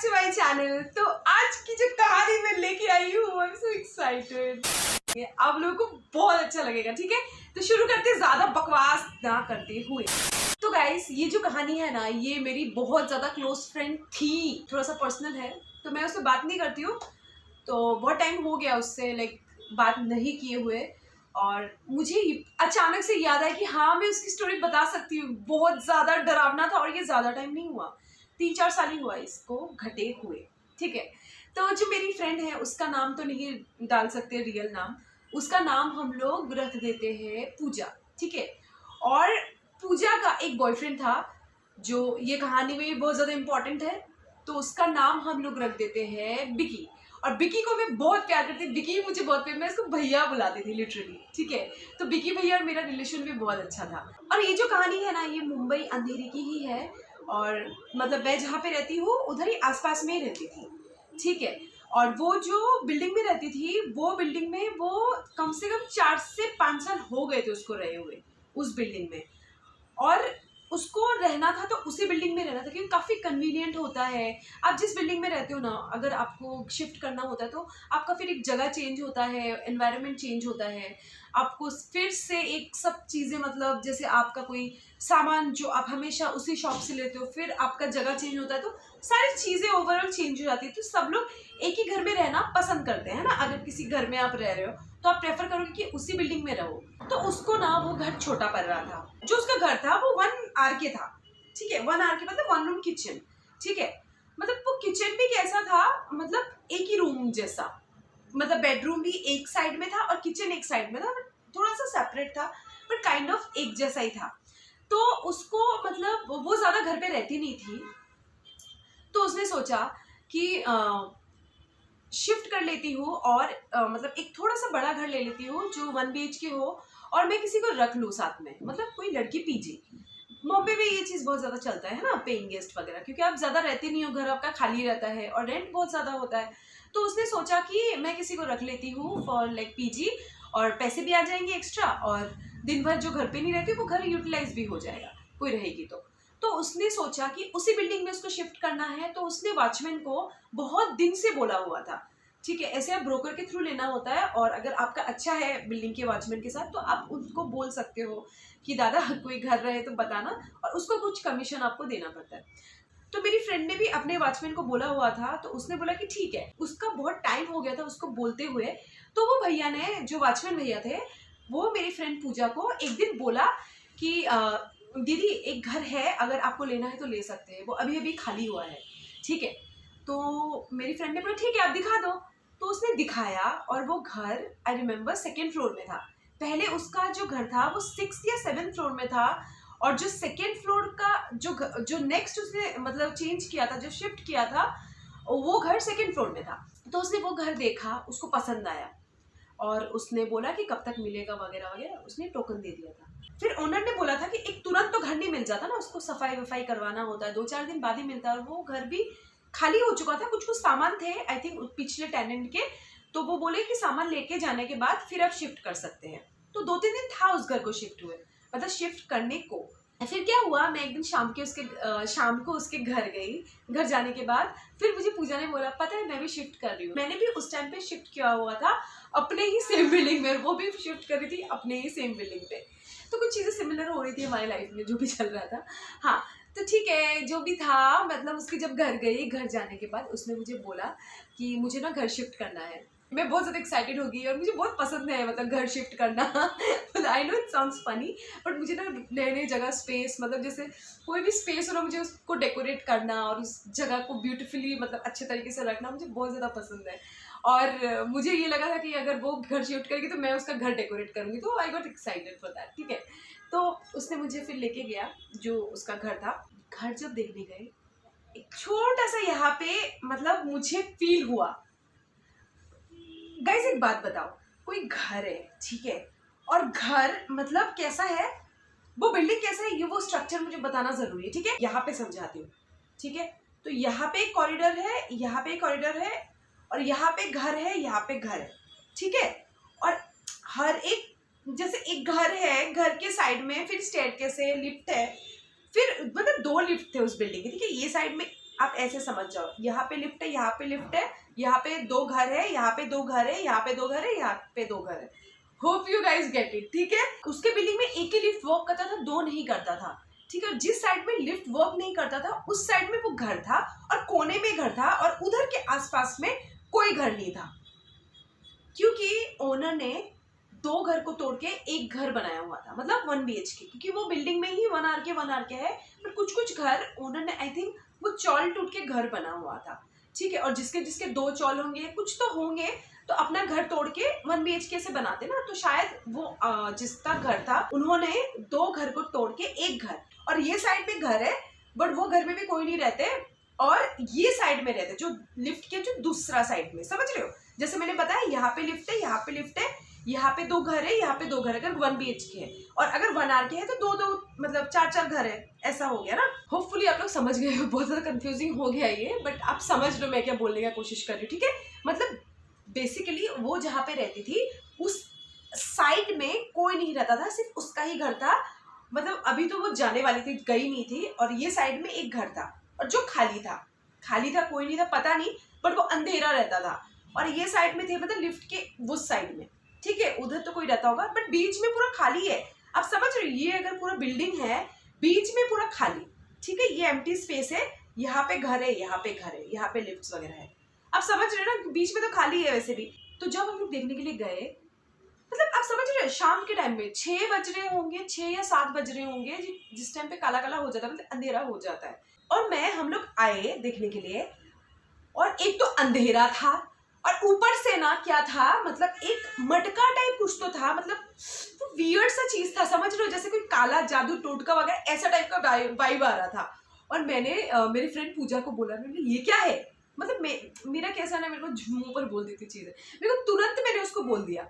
To my channel. तो आज की जो कहानी मैं लेके आई हूँ, आई एम सो एक्साइटेड। आप लोगों को बहुत अच्छा लगेगा, ठीक है? तो शुरू करते, ज्यादा बकवास ना करते हुए। तो गाइस, ये जो कहानी है ना, ये मेरी बहुत ज्यादा क्लोज फ्रेंड थी। थोड़ा सा पर्सनल है, तो मैं उससे बात नहीं करती हूँ। तो बहुत टाइम हो गया उससे बात नहीं किए हुए, और मुझे अचानक से याद आया कि हाँ, मैं उसकी स्टोरी बता सकती हूँ। बहुत ज्यादा डरावना था, और ये ज्यादा टाइम नहीं हुआ, 3-4 साल ही हुआ इसको घटे हुए, ठीक है? तो जो मेरी फ्रेंड है, उसका नाम तो नहीं डाल सकते रियल नाम, उसका नाम हम लोग रख देते हैं पूजा, ठीक है? और पूजा का एक बॉयफ्रेंड था, जो ये कहानी में बहुत ज़्यादा इम्पोर्टेंट है। तो उसका नाम हम लोग रख देते हैं बिकी। और बिकी को मैं बहुत प्यार करती थी, बिकी मुझे बहुत प्यार, मैं इसको भैया बुलाती थी लिटरली, ठीक है? तो बिकी भैया और मेरा रिलेशन भी बहुत अच्छा था। और ये जो कहानी है ना, ये मुंबई अंधेरी की ही है। और मतलब मैं जहाँ पे रहती हूँ, उधर ही आसपास में ही रहती थी, ठीक है? और वो जो बिल्डिंग में रहती थी, वो बिल्डिंग में वो कम से कम 4 से 5 साल हो गए थे उसको रहे हुए, उस बिल्डिंग में। और उसको रहना था तो उसी बिल्डिंग में रहना था, क्योंकि काफ़ी कन्वीनियंट होता है। आप जिस बिल्डिंग में रहते हो ना, अगर आपको शिफ्ट करना होता है तो आपका फिर एक जगह चेंज होता है, एनवायरनमेंट चेंज होता है, आपको फिर से एक सब चीज़ें, मतलब जैसे आपका कोई सामान जो आप हमेशा उसी शॉप से लेते हो, फिर आपका जगह चेंज होता है, तो सारी चीज़ें ओवरऑल चेंज हो जाती है। तो सब लोग एक ही घर में रहना पसंद करते हैं ना। अगर किसी घर में आप रह रहे हो तो आप प्रेफर करोगे कि उसी बिल्डिंग में रहो। तो उसको ना वो घर छोटा पड़ रहा था। जो उसका घर था वो 1 RK था, ठीक है? 1 RK मतलब 1 रूम किचन, ठीक है? मतलब वो किचन भी कैसा था, मतलब एक ही रूम जैसा, मतलब बेडरूम भी एक साइड में था और किचन एक साइड में था, थोड़ा सा सेपरेट था, बट काइंड ऑफ एक जैसा ही था। तो उसको मतलब वो ज्यादा घर पे रहती नहीं थी, तो उसने सोचा कि शिफ्ट कर लेती हूँ और मतलब एक थोड़ा सा बड़ा घर ले लेती हूँ जो 1 BHK हो, और मैं किसी को रख लूँ साथ में, मतलब कोई लड़की पीजी। बॉम्बे में ये चीज़ बहुत ज़्यादा चलता है ना, पेइंग गेस्ट वगैरह, क्योंकि आप ज़्यादा रहते नहीं हो, घर आपका खाली रहता है और रेंट बहुत ज़्यादा होता है। तो उसने सोचा कि मैं किसी को रख लेती हूँ फॉर पीजी, और पैसे भी आ जाएंगे एक्स्ट्रा, और दिन भर जो घर पे नहीं रहती वो घर यूटिलाइज भी हो जाएगा, कोई रहेगी तो उसने सोचा कि उसी बिल्डिंग में उसको शिफ्ट करना है। तो उसने वॉचमैन को बहुत दिन से बोला हुआ था, ठीक है? ऐसे आप ब्रोकर के थ्रू लेना होता है, और अगर आपका अच्छा है बिल्डिंग के वॉचमैन के साथ, तो आप उनको बोल सकते हो कि दादा कोई घर रहे तो बताना, और उसको कुछ कमीशन आपको देना पड़ता है। तो मेरी फ्रेंड ने भी अपने वॉचमैन को बोला हुआ था, तो उसने बोला कि ठीक है। उसका बहुत टाइम हो गया था उसको बोलते हुए, तो वो भैया ने, जो वॉचमैन भैया थे, वो मेरी फ्रेंड पूजा को एक दिन बोला कि दीदी एक घर है, अगर आपको लेना है तो ले सकते हैं, वो अभी अभी खाली हुआ है, ठीक है? तो मेरी फ्रेंड ने बोला ठीक है, आप दिखा दो। तो उसने दिखाया, और वो घर आई रिमेम्बर 2nd फ्लोर में था। पहले उसका जो घर था वो 6th या 7th फ्लोर में था, और जो 2nd फ्लोर का जो नेक्स्ट उसने मतलब चेंज किया था, जो शिफ्ट किया था, वो घर 2nd फ्लोर में था। तो उसने वो घर देखा, उसको पसंद आया, और उसने बोला कि कब तक मिलेगा वगैरह वगैरह, उसने टोकन दे दिया था। फिर ओनर ने बोला था कि एक तुरंत तो घर नहीं मिल जाता ना, उसको सफाई वफाई करवाना होता है, 2-4 दिन बाद ही मिलता है। और वो घर भी खाली हो चुका था, कुछ सामान थे आई थिंक पिछले टेनेंट के। तो वो बोले कि सामान लेके जाने के बाद फिर आप शिफ्ट कर सकते हैं। तो 2-3 दिन था उस घर को शिफ्ट हुए, मतलब शिफ्ट करने को। फिर क्या हुआ, मैं एक दिन शाम को उसके घर गई। घर जाने के बाद फिर मुझे पूजा ने बोला, पता है मैं भी शिफ्ट कर रही हूँ। मैंने भी उस टाइम पे शिफ्ट किया हुआ था अपने ही सेम बिल्डिंग में, वो भी शिफ्ट कर रही थी अपने ही सेम बिल्डिंग पे। तो कुछ चीज़ें सिमिलर हो रही थी हमारी लाइफ में, जो भी चल रहा था। हाँ, तो ठीक है, जो भी था, मतलब उसके जब घर गई, घर जाने के बाद उसने मुझे बोला कि मुझे ना घर शिफ्ट करना है। मैं बहुत ज़्यादा एक्साइटेड हो गई, और मुझे बहुत पसंद है मतलब घर शिफ्ट करना। I know it sounds funny, but मुझे ना नए नए जगह स्पेस, मतलब जैसे कोई भी स्पेस हो ना, मुझे उसको डेकोरेट करना और उस जगह को ब्यूटीफुली मतलब अच्छे तरीके से रखना मुझे बहुत ज़्यादा पसंद है। और मुझे ये लगा था कि अगर वो घर शिफ्ट करेगी तो मैं उसका घर डेकोरेट करूँगी, तो I got excited for that, ठीक है? तो उसने मुझे फिर लेके गया जो उसका घर था। घर जब देखने गए, एक छोटा सा यहाँ पे मतलब मुझे फील हुआ। गाइस एक बात बताओ, कोई घर है, ठीक है? और घर मतलब कैसा है, वो बिल्डिंग कैसा है, ये वो स्ट्रक्चर मुझे बताना जरूरी है, ठीक है? यहाँ पे समझाती हूँ, ठीक है? तो यहाँ पे एक कॉरिडोर है, यहाँ पे एक कॉरिडोर है, और यहाँ पे घर है, यहाँ पे घर है, ठीक है? और हर एक, जैसे एक घर है, घर के साइड में फिर स्टेयरकेस है, लिफ्ट है, फिर मतलब 2 लिफ्ट थे उस बिल्डिंग के, ठीक है? ये साइड में आप ऐसे समझ जाओ, यहाँ पे लिफ्ट है, यहाँ पे लिफ्ट है, यहाँ पे 2 घर है, यहाँ पे 2 घर है, यहाँ पे 2 घर है, यहाँ पे 2 घर है। Hope you guys get it, ठीक है। उसके बिल्डिंग में एक ही लिफ्ट वर्क करता था, 2 नहीं करता था, ठीक है। जिस साइड में लिफ्ट वर्क नहीं करता था उस साइड में वो घर था और कोने में घर था, और उधर के आसपास में कोई घर नहीं था, क्योंकि ओनर ने 2 घर को तोड़ के एक घर बनाया हुआ था, मतलब 1 BHK, क्योंकि वो बिल्डिंग में ही 1 RK है। पर कुछ घर ओनर ने, आई थिंक वो चौल टूट के घर बना हुआ था, ठीक है। और जिसके जिसके 2 चौल होंगे, कुछ तो होंगे, तो अपना घर तोड़ के 1 BHK से बनाते ना। तो शायद वो जिसका घर था, उन्होंने 2 घर को तोड़ के एक घर, और ये साइड में घर है बट वो घर में भी कोई नहीं रहते, और ये साइड में रहते, जो लिफ्ट के जो दूसरा साइड में, समझ रहे हो। जैसे मैंने बताया, यहाँ पे लिफ्ट है, यहाँ पे लिफ्ट है, यहाँ पे 2 घर है, यहाँ पे 2 घर है, अगर 1 BHK है, और अगर 1 RK है तो 2 मतलब 4 घर है, ऐसा हो गया ना। होपफुली आप लोग समझ गए हो, बहुत ज्यादा कंफ्यूजिंग हो गया ये, बट आप समझ लो मैं क्या बोलने का कोशिश कर रही हूँ, ठीक है। मतलब बेसिकली वो जहाँ पे रहती थी उस साइड में कोई नहीं रहता था, सिर्फ उसका ही घर था। मतलब अभी तो वो जाने वाली थी, गई नहीं थी, और ये साइड में एक घर था और जो खाली था, कोई नहीं था, पता नहीं, बट वो अंधेरा रहता था। और ये साइड में थे, मतलब लिफ्ट के वो साइड में, ठीक है, उधर तो कोई रहता होगा, बट बीच में पूरा खाली है। आप समझ रहे हो, ये अगर पूरा बिल्डिंग है, बीच में पूरा खाली, ठीक है, ये एम्प्टी स्पेस है, यहाँ पे घर है, यहाँ पे घर है, यहाँ पे लिफ्ट वगैरह है। आप समझ रहे हो ना, बीच में तो खाली है वैसे भी। तो जब हम लोग देखने के लिए गए, मतलब आप समझ रहे हो, शाम के टाइम में 6 बज रहे होंगे, 6 या 7 बज रहे होंगे, जिस टाइम पे काला काला हो जाता है, मतलब अंधेरा हो जाता है। और हम लोग आए देखने के लिए, और एक तो अंधेरा था, और ऊपर से ना क्या था, मतलब एक मटका टाइप कुछ तो था, मतलब वो वियर्ड सा चीज था, समझ रहे हो, जैसे कोई काला जादू टोटका वगैरह, ऐसा टाइप का वाइब आ रहा था। और मैंने मेरी फ्रेंड पूजा को बोला, मैंने ये क्या है, मतलब मेरा कैसा ना, मेरे को झूमों पर बोल देती चीजें, मेरे को तुरंत मैंने उसको बोल दिया।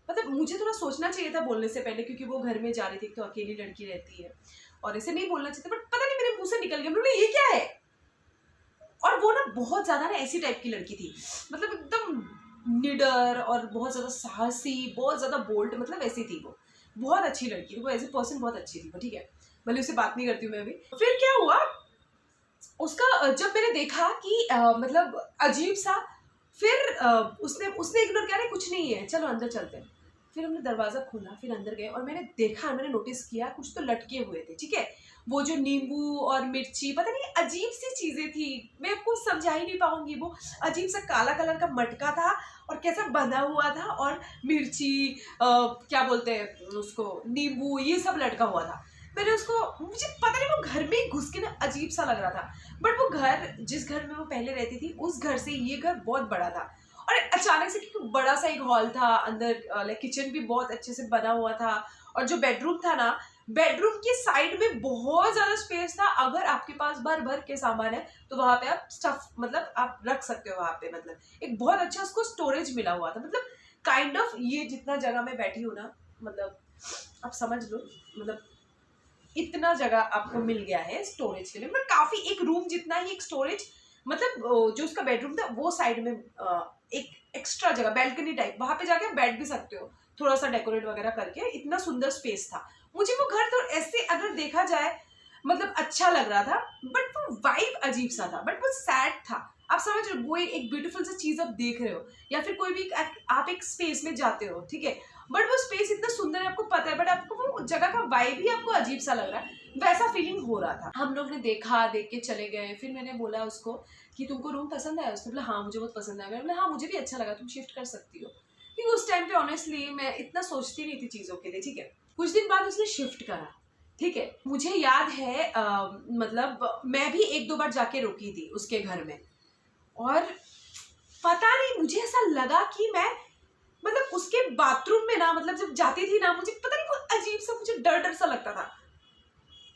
मतलब मुझे थोड़ा सोचना चाहिए था बोलने से पहले, क्योंकि वो घर में जा रही थी, तो अकेली लड़की रहती है, और ऐसे नहीं बोलना चाहिए, बट पता नहीं मेरे मुंह से निकल गया, मैंने ये क्या है। और वो ना बहुत ज्यादा ना ऐसी टाइप की लड़की थी, मतलब एकदम निडर और बहुत ज्यादा साहसी, बहुत ज्यादा बोल्ड, मतलब ऐसी थी वो, बहुत अच्छी लड़की थी वो, एज ए पर्सन बहुत अच्छी थी वो, ठीक है। भले उससे बात नहीं करती हूँ मैं अभी। फिर क्या हुआ, उसका जब मैंने देखा कि मतलब अजीब सा, फिर उसने इग्नोर किया, कुछ नहीं है, चलो अंदर चलते हैं। फिर हमने दरवाजा खोला, फिर अंदर गए, और मैंने नोटिस किया कुछ तो लटके हुए थे, ठीक है। वो जो नींबू और मिर्ची, पता नहीं अजीब सी चीजें थी, मैं आपको समझा ही नहीं पाऊंगी। वो अजीब सा काला कलर का मटका था, और कैसा बंधा हुआ था, और मिर्ची, क्या बोलते हैं उसको, नींबू, ये सब लटका हुआ था। मैंने उसको, मुझे पता नहीं, वो घर में ही घुस के ना अजीब सा लग रहा था। बट वो घर, जिस घर में वो पहले रहती थी, उस घर से ये घर बहुत बड़ा था, और अचानक से, क्योंकि बड़ा सा एक हॉल था अंदर, लाइक किचन भी बहुत अच्छे से बना हुआ था, और जो बेडरूम था ना, बेडरूम के साइड में बहुत ज्यादा स्पेस था। अगर आपके पास भर के सामान है तो वहां पे आप स्टफ, मतलब आप रख सकते हो वहां पे, मतलब एक बहुत अच्छा उसको स्टोरेज मिला हुआ था, मतलब काइंड ऑफ ये जितना जगह मैं बैठी हूँ ना, मतलब आप समझ लो, मतलब इतना जगह आपको मिल गया है स्टोरेज के लिए, मतलब काफी, एक रूम जितना ही एक स्टोरेज, मतलब जो उसका बेडरूम था वो साइड में एक एक्स्ट्रा जगह, बैल्कनी टाइप, वहां पे जाके बैठ भी सकते हो, थोड़ा सा डेकोरेट वगैरह करके, इतना सुंदर स्पेस था। मुझे वो घर तो ऐसे अगर देखा जाए, मतलब अच्छा लग रहा था, बट वो वाइब अजीब सा था, बट वो सैड था। आप समझ रहे हो, वो एक ब्यूटीफुल सा चीज आप देख रहे हो, या फिर कोई भी आप एक स्पेस में जाते हो, ठीक है, बट वो स्पेस इतना सुंदर है, आपको पता है, बट आपको वो जगह का वाइब ही आपको अजीब सा लग रहा है, वैसा फीलिंग हो रहा था। हम लोग ने देखा, देख के चले गए। फिर मैंने बोला उसको कि तुमको रूम पसंद आया, उसने बोला हाँ मुझे बहुत पसंद आया। मैंने बोला हाँ मुझे भी अच्छा लगा, तुम शिफ्ट कर सकती हो, क्योंकि उस टाइम पे ऑनेस्टली मैं इतना सोचती नहीं थी चीजों के लिए, ठीक है। कुछ दिन बाद उसने शिफ्ट करा, ठीक है। मुझे याद है मतलब मैं भी 1-2 बार जाके रुकी थी उसके घर में, और पता नहीं मुझे ऐसा लगा कि मैं, मतलब उसके बाथरूम में ना, मतलब जब जाती थी ना, मुझे पता नहीं कुछ अजीब सा, मुझे डर सा लगता था।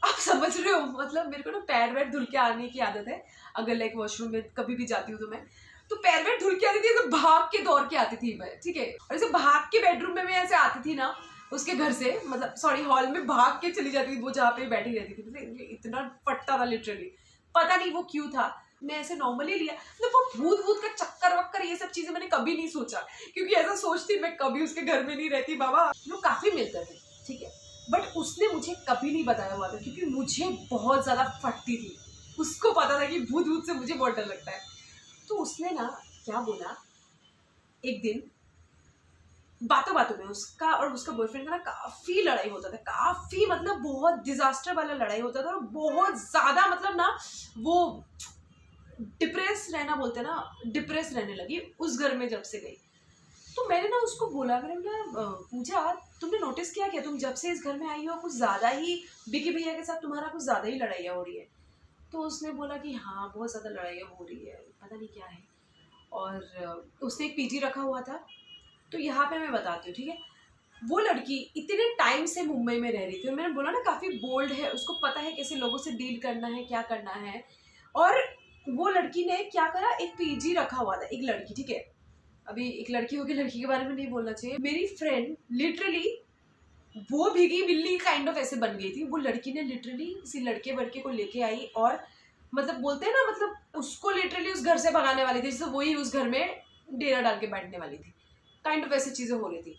आप समझ रहे हो, मतलब मेरे को ना पैर वैर धुल के आने की आदत है, अगर लाइक वॉशरूम में कभी भी जाती हूँ तो मैं, तो पैर वैर धुल के आती थी, तो भाग के दौड़ के आती थी मैं, ठीक है। और ऐसे भाग के बेडरूम में मैं ऐसे आती थी ना उसके घर से, मतलब सॉरी हॉल में भाग के चली जाती थी, वो जहाँ पे बैठी रहती थी, मतलब इतना फटता था लिटरली, पता नहीं वो क्यों था। मैं ऐसे नॉर्मली लिया, मतलब वो भूत का चक्कर वक्कर ये सब चीजें मैंने कभी नहीं सोचा, क्योंकि ऐसा सोचती मैं कभी उसके घर में नहीं रहती। बाबा लोग काफी मिलते थे, ठीक है, बट उसने मुझे कभी नहीं बताया हुआ था, क्योंकि मुझे बहुत ज्यादा फटती थी, उसको पता था कि भूत भूत से मुझे बहुत डर लगता है। तो उसने ना क्या बोला, एक दिन बातों बातों में उसका और उसका बॉयफ्रेंड का ना काफी लड़ाई होता था, काफी मतलब बहुत डिजास्टर वाला लड़ाई होता था, और बहुत ज्यादा मतलब ना वो डिप्रेस रहना बोलते हैं ना, डिप्रेस रहने लगी उस घर में जब से गई। तो मैंने ना उसको बोला, मैंने पूछा तुमने नोटिस किया क्या, तुम जब से इस घर में आई हो कुछ ज्यादा ही बिकी भैया के साथ तुम्हारा कुछ ज्यादा ही लड़ाइयाँ हो रही है। तो उसने बोला कि हाँ बहुत ज़्यादा लड़ाइयाँ हो रही है, पता नहीं क्या है। और उसने एक पीजी रखा हुआ था। तो यहाँ पे मैं बताती हूँ, ठीक है। वो लड़की इतने टाइम से मुंबई में रह रही थी, और मैंने बोला ना काफ़ी बोल्ड है, उसको पता है कैसे लोगों से डील करना है, क्या करना है। और वो लड़की ने क्या करा, एक पीजी रखा हुआ था, एक लड़की, ठीक है। अभी एक लड़की होगी, लड़की के बारे में नहीं बोलना चाहिए। मेरी फ्रेंड लिटरली वो भीगी बिल्ली काइंड ऑफ ऐसे बन गई थी। वो लड़की ने लिटरली किसी लड़के वड़के को लेके आई, और मतलब बोलते हैं ना, मतलब उसको लिटरली उस घर से भगाने वाली थी, जैसे वही उस घर में डेरा डाल के बैठने वाली थी, काइंड ऑफ ऐसी चीज़ें हो रही थी।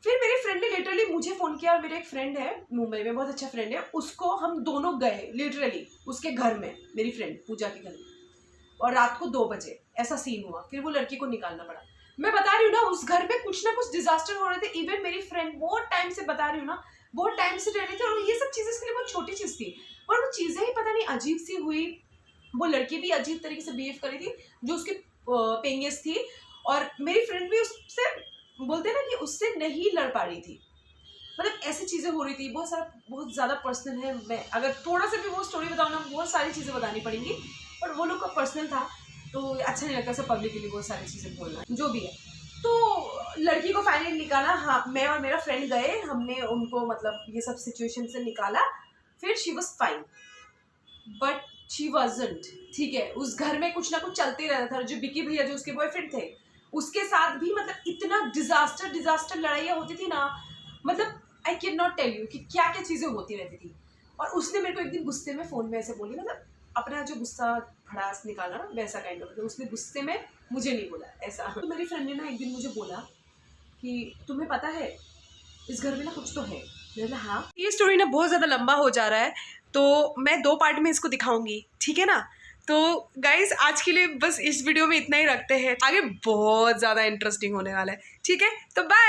फिर मेरी फ्रेंड ने लिटरली मुझे फ़ोन किया, और मेरे एक फ्रेंड है मुंबई में, बहुत अच्छा फ्रेंड है, उसको हम दोनों गए लिटरली उसके घर में, मेरी फ्रेंड पूजा के घर में, और रात को 2 बजे ऐसा सीन हुआ। फिर वो लड़की को निकालना पड़ा। मैं बता रही हूँ ना, उस घर में कुछ ना कुछ डिजास्टर हो रहे थे। इवन मेरी फ्रेंड बहुत टाइम से, बता रही हूँ ना, बहुत टाइम से रह रही थी, और ये सब चीज़ें इसके लिए बहुत छोटी चीज़ थी, पर वो चीज़ें ही पता नहीं अजीब सी हुई। वो लड़की भी अजीब तरीके से बिहेव करी थी, जो उसकी पेंगेस थी, और मेरी फ्रेंड भी उससे बोलते ना कि उससे नहीं लड़ पा रही थी। मतलब ऐसी चीज़ें हो रही थी, बहुत ज़्यादा पर्सनल है। मैं अगर थोड़ा सा भी वो स्टोरी बताऊँ ना, बहुत सारी चीज़ें बतानी पड़ेंगी, और वो लोग का पर्सनल था, तो अच्छा नहीं लगता सब पब्लिक के लिए बहुत सारी चीज़ें बोलना, जो भी है। तो लड़की को फाइनली निकाला, हाँ मैं और मेरा फ्रेंड गए, हमने उनको मतलब ये सब सिचुएशन से निकाला। फिर she was fine, but she wasn't, ठीक है। उस घर में कुछ ना कुछ चलते रहता था। जो बिकी भैया, जो उसके बॉयफ्रेंड थे, उसके साथ भी मतलब इतना डिजास्टर लड़ाइयाँ होती थी ना, मतलब I can not tell you कि क्या क्या चीज़ें होती रहती थी। और उसने मेरे को एक दिन गुस्से में फ़ोन में ऐसे बोली, मतलब अपना जो गुस्सा भड़ास निकाला ना, वैसा काइंड ऑफ, उसने गुस्से में मुझे नहीं बोला ऐसा। तो मेरी फ्रेंड ने ना एक दिन मुझे बोला कि तुम्हें पता है इस घर में ना कुछ तो है। मैंने कहा हाँ। ये स्टोरी ना बहुत ज़्यादा लंबा हो जा रहा है, तो मैं 2 पार्ट में इसको दिखाऊंगी, ठीक है ना। तो गाइज आज के लिए बस इस वीडियो में इतना ही रखते हैं, आगे बहुत ज़्यादा इंटरेस्टिंग होने वाला है, ठीक है। तो बाय।